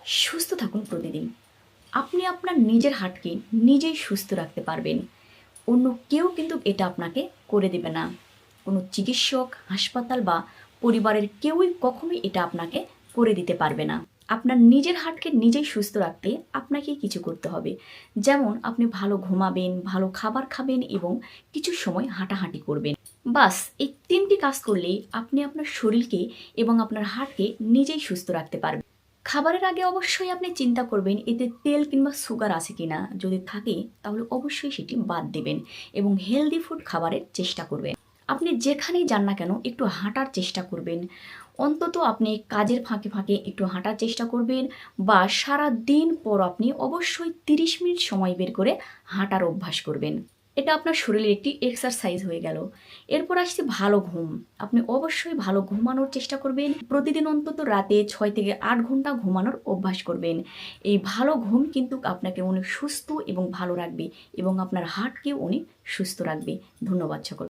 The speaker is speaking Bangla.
সুস্থ থাকুন প্রতিদিন। আপনি আপনার নিজের হার্টকে নিজেই সুস্থ রাখতে পারবেন। অন্য কেউ কিন্তু এটা আপনাকে করে দেবে না। কোনো চিকিৎসক, হাসপাতাল বা পরিবারের কেউই কখনোই এটা আপনাকে করে দিতে পারবে না। আপনার নিজের হার্টকে নিজেই সুস্থ রাখতে আপনাকেই কিছু করতে হবে। যেমন আপনি ভালো ঘুমাবেন, ভালো খাবার খাবেন এবং কিছু সময় হাঁটাহাঁটি করবেন। বাস এই ৩ টি কাজ করলেই আপনি আপনার শরীরকে এবং আপনার হার্টকে নিজেই সুস্থ রাখতে পারবেন। খাবারের আগে অবশ্যই আপনি চিন্তা করবেন এতে তেল কিংবা সুগার আছে কিনা। যদি থাকে তাহলে অবশ্যই সেটি বাদ দেবেন এবং হেলদি ফুড খাবারের চেষ্টা করবেন। আপনি যেখানেই যান না কেন একটু হাঁটার চেষ্টা করবেন। অন্তত আপনি কাজের ফাঁকে ফাঁকে একটু হাঁটার চেষ্টা করবেন বা সারা দিন পর আপনি অবশ্যই ৩০ মিনিট সময় বের করে হাঁটার অভ্যাস করবেন। এটা আপনার শরীরের একটি এক্সারসাইজ হয়ে গেল। এরপর আসছে ভালো ঘুম। আপনি অবশ্যই ভালো ঘুমানোর চেষ্টা করবেন। প্রতিদিন অন্তত রাতে ৬ থেকে ৮ ঘন্টা ঘুমানোর অভ্যাস করবেন। এই ভালো ঘুম কিন্তু আপনাকে অনেক সুস্থ এবং ভালো রাখবে এবং আপনার হার্টকেও অনেক সুস্থ রাখবে। ধন্যবাদ সকল।